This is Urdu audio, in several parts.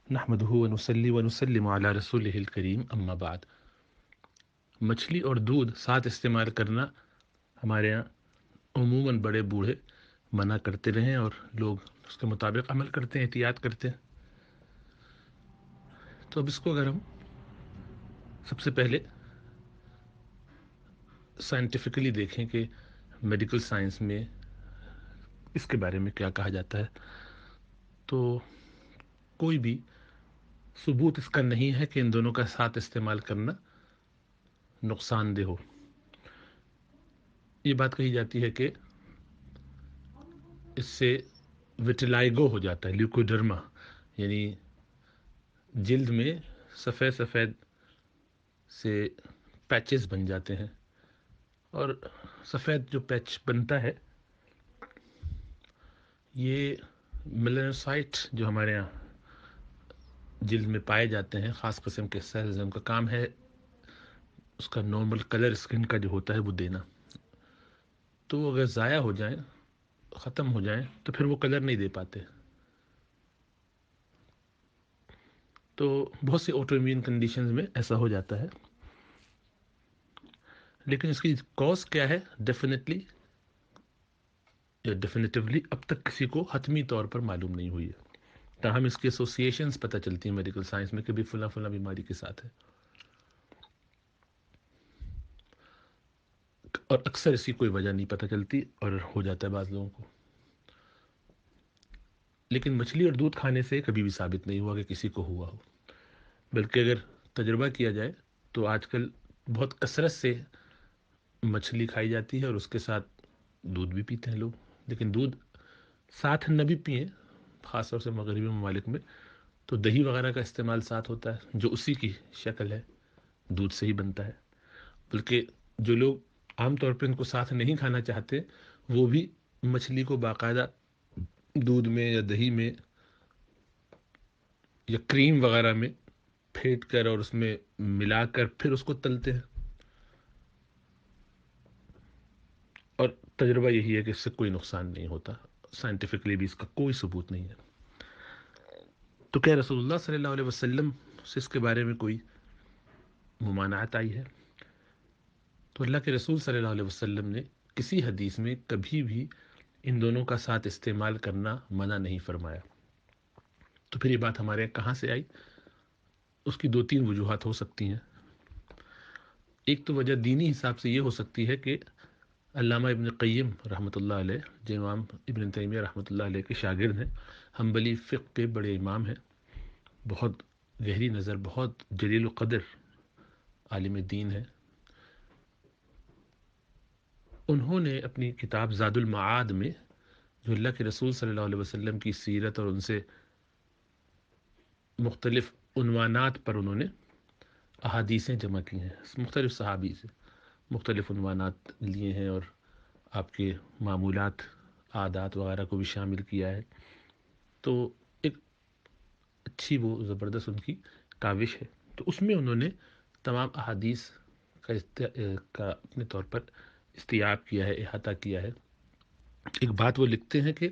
نحمدہ ونصلی ونسلم علی رسولہ الکریم اما بعد۔ مچھلی اور دودھ ساتھ استعمال کرنا ہمارے یہاں عموماً بڑے بوڑھے منع کرتے رہے اور لوگ اس کے مطابق عمل کرتے ہیں، احتیاط کرتے ہیں۔ تو اب اس کو اگر ہم سب سے پہلے سائنٹیفکلی دیکھیں کہ میڈیکل سائنس میں اس کے بارے میں کیا کہا جاتا ہے، تو کوئی بھی ثبوت اس کا نہیں ہے کہ ان دونوں کا ساتھ استعمال کرنا نقصان دہ ہو۔ یہ بات کہی جاتی ہے کہ اس سے وٹیلائگو ہو جاتا ہے، لیوکوڈرما، یعنی جلد میں سفید سفید سے پیچز بن جاتے ہیں، اور سفید جو پیچ بنتا ہے یہ میلانوسائٹ جو ہمارے یہاں جلد میں پائے جاتے ہیں، خاص قسم کے سیلز ہیں، ان کا کام ہے اس کا نارمل کلر اسکن کا جو ہوتا ہے وہ دینا۔ تو وہ اگر ضائع ہو جائیں، ختم ہو جائیں، تو پھر وہ کلر نہیں دے پاتے۔ تو بہت سی آٹو امیون کنڈیشنز میں ایسا ہو جاتا ہے، لیکن اس کی کاز کیا ہے ڈیفینیٹیولی اب تک کسی کو حتمی طور پر معلوم نہیں ہوئی ہے، تاہم اس کی ایسوسیشنز پتہ چلتی ہیں میڈیکل سائنس میں کہ بھی فلاں فلاں بیماری کے ساتھ ہے، اور اکثر اس کی کوئی وجہ نہیں پتہ چلتی اور ہو جاتا ہے بعض لوگوں کو۔ لیکن مچھلی اور دودھ کھانے سے کبھی بھی ثابت نہیں ہوا کہ کسی کو ہوا ہو، بلکہ اگر تجربہ کیا جائے تو آج کل بہت کثرت سے مچھلی کھائی جاتی ہے اور اس کے ساتھ دودھ بھی پیتے ہیں لوگ، لیکن دودھ ساتھ نہ بھی پئیں، خاص طور سے مغربی ممالک میں تو دہی وغیرہ کا استعمال ساتھ ہوتا ہے جو اسی کی شکل ہے، دودھ سے ہی بنتا ہے۔ بلکہ جو لوگ عام طور پہ ان کو ساتھ نہیں کھانا چاہتے، وہ بھی مچھلی کو باقاعدہ دودھ میں یا دہی میں یا کریم وغیرہ میں پھینٹ کر اور اس میں ملا کر پھر اس کو تلتے ہیں، اور تجربہ یہی ہے کہ اس سے کوئی نقصان نہیں ہوتا، سائنٹیفکلی بھی اس کا کوئی ثبوت نہیں ہے۔ تو کیا رسول اللہ صلی اللہ علیہ وسلم سے اس کے بارے میں کوئی ممانعت آئی ہے؟ تو اللہ کے رسول صلی اللہ علیہ وسلم نے کسی حدیث میں کبھی بھی ان دونوں کا ساتھ استعمال کرنا منع نہیں فرمایا۔ تو پھر یہ بات ہمارے یہاں کہاں سے آئی؟ اس کی دو تین وجوہات ہو سکتی ہیں۔ ایک تو وجہ دینی حساب سے یہ ہو سکتی ہے کہ علامہ ابن قیم رحمۃ اللہ علیہ، جو امام ابن تیمیہ رحمۃ اللہ علیہ کے شاگرد ہیں، حنبلی فقہ کے بڑے امام ہیں، بہت گہری نظر، بہت جلیل القدر عالم دین ہے، انہوں نے اپنی کتاب زاد المعاد میں جو اللہ کے رسول صلی اللہ علیہ وسلم کی سیرت اور ان سے مختلف عنوانات پر انہوں نے احادیثیں جمع کی ہیں، مختلف صحابی سے مختلف عنوانات لیے ہیں، اور آپ کے معمولات، عادات وغیرہ کو بھی شامل کیا ہے۔ تو ایک اچھی وہ زبردست ان کی کاوش ہے۔ تو اس میں انہوں نے تمام احادیث کا اپنے طور پر استیاب کیا ہے، احاطہ کیا ہے۔ ایک بات وہ لکھتے ہیں کہ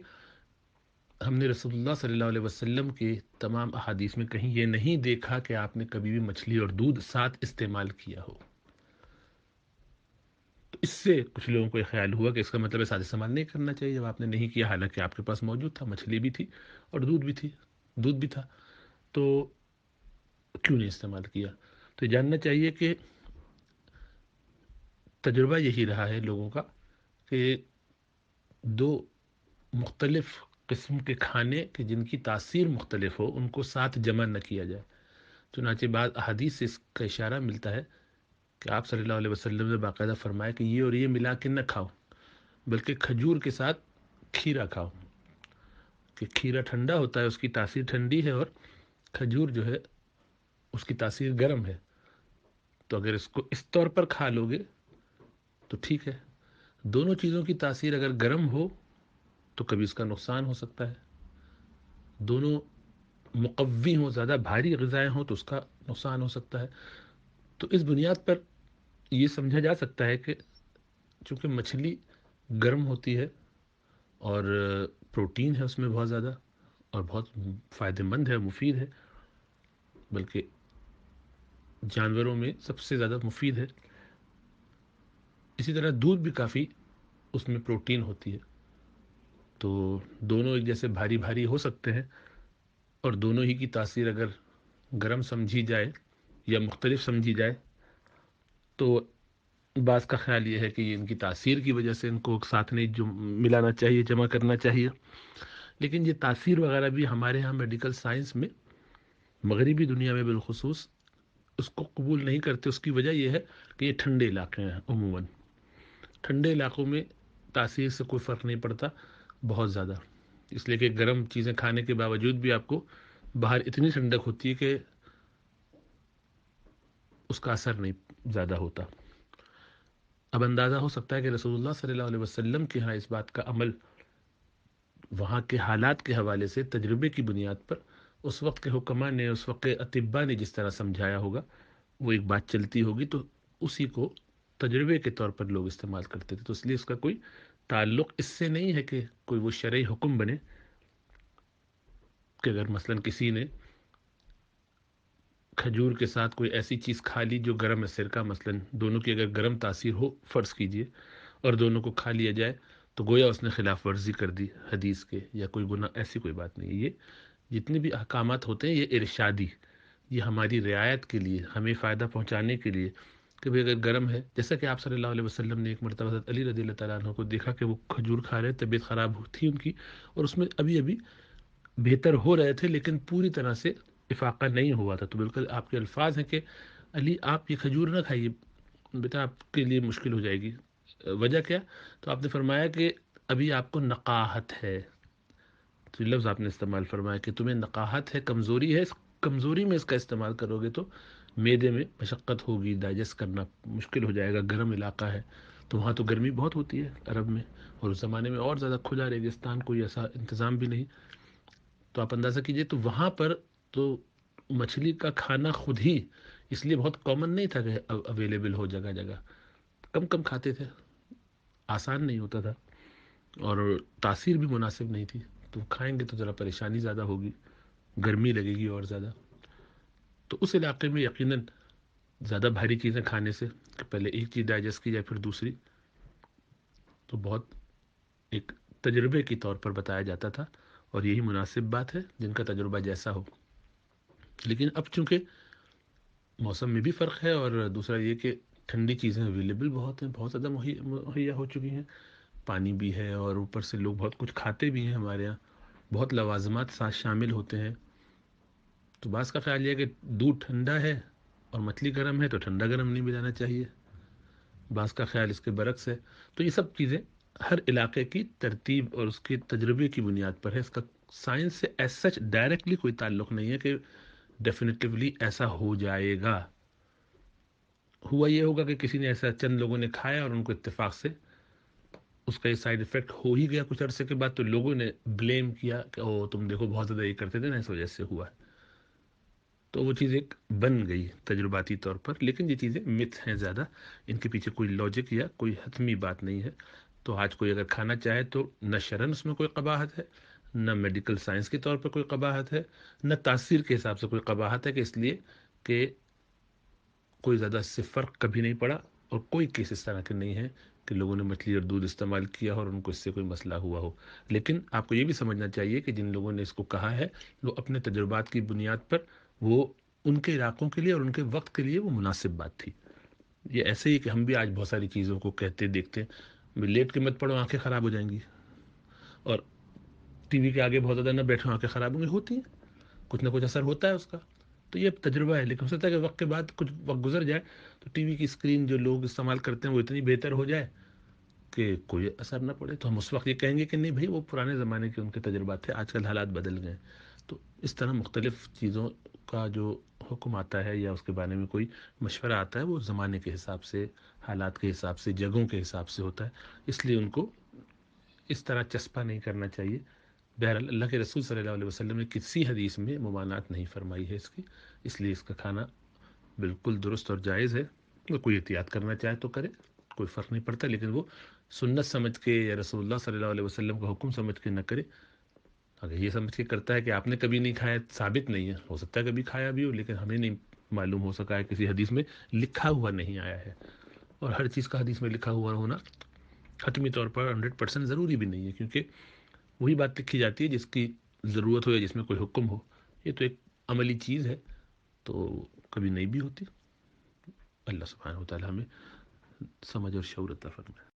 ہم نے رسول اللہ صلی اللہ علیہ وسلم کے تمام احادیث میں کہیں یہ نہیں دیکھا کہ آپ نے کبھی بھی مچھلی اور دودھ ساتھ استعمال کیا ہو۔ تو اس سے کچھ لوگوں کو یہ خیال ہوا کہ اس کا مطلب ہے ساتھ استعمال نہیں کرنا چاہیے جب آپ نے نہیں کیا، حالانکہ آپ کے پاس موجود تھا، مچھلی بھی تھی اور دودھ بھی تھا، تو کیوں نہیں استعمال کیا؟ تو یہ جاننا چاہیے کہ تجربہ یہی رہا ہے لوگوں کا کہ دو مختلف قسم کے کھانے کہ جن کی تاثیر مختلف ہو ان کو ساتھ جمع نہ کیا جائے۔ چنانچہ بعض احادیث سے اس کا اشارہ ملتا ہے کہ آپ صلی اللہ علیہ وسلم نے باقاعدہ فرمایا کہ یہ اور یہ ملا کے نہ کھاؤ، بلکہ کھجور کے ساتھ کھیرا کھاؤ، کہ کھیرا ٹھنڈا ہوتا ہے، اس کی تاثیر ٹھنڈی ہے، اور کھجور جو ہے اس کی تاثیر گرم ہے۔ تو اگر اس کو اس طور پر کھا لو گے تو ٹھیک ہے، دونوں چیزوں کی تاثیر اگر گرم ہو تو کبھی اس کا نقصان ہو سکتا ہے، دونوں مقوی ہوں، زیادہ بھاری غذائیں ہوں تو اس کا نقصان ہو سکتا ہے۔ تو اس بنیاد پر یہ سمجھا جا سکتا ہے کہ چونکہ مچھلی گرم ہوتی ہے اور پروٹین ہے اس میں بہت زیادہ اور بہت فائدہ مند ہے، مفید ہے، بلکہ جانوروں میں سب سے زیادہ مفید ہے. اسی طرح دودھ بھی کافی اس میں پروٹین ہوتی ہے. تو دونوں ایک جیسے بھاری بھاری ہو سکتے ہیں، اور دونوں ہی کی تاثیر اگر گرم سمجھی جائے یا مختلف سمجھی جائے تو بعض کا خیال یہ ہے کہ یہ ان کی تاثیر کی وجہ سے ان کو ایک ساتھ نہیں ملانا چاہیے، جمع کرنا چاہیے. لیکن یہ تاثیر وغیرہ بھی ہمارے ہاں میڈیکل سائنس میں، مغربی دنیا میں بالخصوص، اس کو قبول نہیں کرتے. اس کی وجہ یہ ہے کہ یہ ٹھنڈے علاقے ہیں. عموماً ٹھنڈے علاقوں میں تاثیر سے کوئی فرق نہیں پڑتا بہت زیادہ، اس لیے کہ گرم چیزیں کھانے کے باوجود بھی آپ کو باہر اتنی ٹھنڈک ہوتی ہے کہ اس کا اثر نہیں زیادہ ہوتا. اب اندازہ ہو سکتا ہے کہ رسول اللہ صلی اللہ علیہ وسلم کے ہاں اس بات کا عمل وہاں کے حالات کے حوالے سے تجربے کی بنیاد پر اس وقت کے حکماء نے، اس وقت کے اطباء نے جس طرح سمجھایا ہوگا وہ ایک بات چلتی ہوگی، تو اسی کو تجربے کے طور پر لوگ استعمال کرتے تھے. تو اس لیے اس کا کوئی تعلق اس سے نہیں ہے کہ کوئی وہ شرعی حکم بنے کہ اگر مثلا کسی نے کھجور کے ساتھ کوئی ایسی چیز کھا لی جو گرم ہے، سرکہ مثلا، دونوں کی اگر گرم تاثیر ہو فرض کیجئے اور دونوں کو کھا لیا جائے تو گویا اس نے خلاف ورزی کر دی حدیث کے یا کوئی گناہ. ایسی کوئی بات نہیں ہے. یہ جتنے بھی احکامات ہوتے ہیں یہ ارشادی، یہ ہماری رعایت کے لیے، ہمیں فائدہ پہنچانے کے لیے کہ بھئی اگر گرم ہے، جیسا کہ آپ صلی اللہ علیہ وسلم نے ایک مرتبہ حضرت علی رضی اللہ تعالیٰ عنہ کو دیکھا کہ وہ کھجور کھا رہے، طبیعت خراب تھی ان کی اور اس میں ابھی ابھی بہتر ہو رہے تھے لیکن پوری طرح سے افاقہ نہیں ہوا تھا. تو بالکل آپ کے الفاظ ہیں کہ علی آپ یہ کھجور نہ کھائیے، بیٹا آپ کے لیے مشکل ہو جائے گی. وجہ کیا؟ تو آپ نے فرمایا کہ ابھی آپ کو نقاہت ہے. تو لفظ آپ نے استعمال فرمایا کہ تمہیں نقاہت ہے، کمزوری ہے، اس کمزوری میں اس کا استعمال کرو گے تو معدے میں مشقت ہوگی، ڈائجسٹ کرنا مشکل ہو جائے گا. گرم علاقہ ہے تو وہاں تو گرمی بہت ہوتی ہے عرب میں، اور اس زمانے میں اور زیادہ کھلا ریگستان، کوئی ایسا انتظام بھی نہیں. تو آپ اندازہ کیجئے تو وہاں پر تو مچھلی کا کھانا خود ہی اس لیے بہت کامن نہیں تھا کہ اویلیبل ہو جگہ جگہ، کم کم کھاتے تھے، آسان نہیں ہوتا تھا اور تاثیر بھی مناسب نہیں تھی. تو کھائیں گے تو ذرا پریشانی زیادہ ہوگی، گرمی لگے گی اور زیادہ. تو اس علاقے میں یقیناً زیادہ بھاری چیزیں کھانے سے کہ پہلے ایک چیز ڈائجسٹ کی جائے پھر دوسری، تو بہت ایک تجربے کی طور پر بتایا جاتا تھا اور یہی مناسب بات ہے جن کا تجربہ جیسا ہو. لیکن اب چونکہ موسم میں بھی فرق ہے اور دوسرا یہ کہ ٹھنڈی چیزیں اویلیبل بہت ہیں، بہت زیادہ مہیا ہو چکی ہیں، پانی بھی ہے اور اوپر سے لوگ بہت کچھ کھاتے بھی ہیں. ہمارے یہاں بہت لوازمات ساتھ شامل ہوتے ہیں. تو بعض کا خیال یہ ہے کہ دودھ ٹھنڈا ہے اور مچھلی گرم ہے تو ٹھنڈا گرم نہیں ملانا چاہیے، بعض کا خیال اس کے برعکس ہے. تو یہ سب چیزیں ہر علاقے کی ترتیب اور اس کے تجربے کی بنیاد پر ہے. اس کا سائنس سے ایز سچ ڈائریکٹلی کوئی تعلق نہیں ہے کہ ڈیفینیٹیولی ایسا ہو جائے گا. ہوا یہ ہوگا کہ کسی نے ایسا چند لوگوں نے کھایا اور ان کو اتفاق سے اس کا یہ سائیڈ افیکٹ ہو ہی گیا کچھ عرصے کے بعد، تو لوگوں نے بلیم کیا کہ او تم دیکھو بہت زیادہ یہ کرتے تھے نا اس وجہ سے ہوا ہے. تو وہ چیز ایک بن گئی تجرباتی طور پر. لیکن یہ چیزیں متھ ہیں زیادہ، ان کے پیچھے کوئی لاجک یا کوئی حتمی بات نہیں ہے. تو آج کوئی اگر کھانا چاہے تو نہ شرن اس میں کوئی قباحت ہے، نہ میڈیکل سائنس کے طور پر کوئی قباحت ہے، نہ تاثیر کے حساب سے کوئی قباحت ہے کہ اس لیے کہ کوئی زیادہ اس سے فرق کبھی نہیں پڑا. اور کوئی کیس اس طرح کے نہیں ہے کہ لوگوں نے مچھلی اور دودھ استعمال کیا اور ان کو اس سے کوئی مسئلہ ہوا ہو. لیکن آپ کو یہ بھی سمجھنا چاہیے کہ جن لوگوں نے اس کو کہا ہے وہ اپنے تجربات کی بنیاد پر، وہ ان کے علاقوں کے لیے اور ان کے وقت کے لیے وہ مناسب بات تھی. یہ ایسے ہی کہ ہم بھی آج بہت ساری چیزوں کو کہتے دیکھتے ہیں، لیٹ کے مت پڑھو آنکھیں خراب ہو جائیں گی، اور ٹی وی کے آگے بہت زیادہ نہ بیٹھو آنکھیں خراب ہوں گی، ہوتی ہیں، کچھ نہ کچھ اثر ہوتا ہے اس کا. تو یہ تجربہ ہے. لیکن ہو سکتا ہے کہ وقت کے بعد کچھ وقت گزر جائے تو ٹی وی کی اسکرین جو لوگ استعمال کرتے ہیں وہ اتنی بہتر ہو جائے کہ کوئی اثر نہ پڑے، تو ہم اس وقت یہ کہیں گے کہ نہیں بھائی وہ پرانے زمانے کے ان کے تجربات تھے، آج کل حالات بدل گئے. تو اس طرح مختلف چیزوں کا جو حکم آتا ہے یا اس کے بارے میں کوئی مشورہ آتا ہے وہ زمانے کے حساب سے، حالات کے حساب سے، جگہوں کے حساب سے ہوتا ہے. اس لیے ان کو اس طرح چسپا نہیں کرنا چاہیے. بہرحال اللہ کے رسول صلی اللہ علیہ وسلم نے کسی حدیث میں ممانعت نہیں فرمائی ہے اس کی، اس لیے اس کا کھانا بالکل درست اور جائز ہے. وہ کوئی احتیاط کرنا چاہے تو کرے، کوئی فرق نہیں پڑتا، لیکن وہ سنت سمجھ کے یا رسول اللہ صلی اللہ علیہ وسلم کا حکم سمجھ کے نہ کرے. اگر یہ سمجھ کے کرتا ہے کہ آپ نے کبھی نہیں کھایا، ثابت نہیں ہے، ہو سکتا ہے کبھی کھایا بھی ہو لیکن ہمیں نہیں معلوم ہو سکا ہے، کسی حدیث میں لکھا ہوا نہیں آیا ہے، اور ہر چیز کا حدیث میں لکھا ہوا ہونا حتمی طور پر 100% ضروری بھی نہیں ہے، کیونکہ وہی بات لکھی جاتی ہے جس کی ضرورت ہو یا جس میں کوئی حکم ہو، یہ تو ایک عملی چیز ہے، تو کبھی نہیں بھی ہوتی۔ اللہ سبحانہ و تعالی ہمیں سمجھ اور شعور عطا فرمائے۔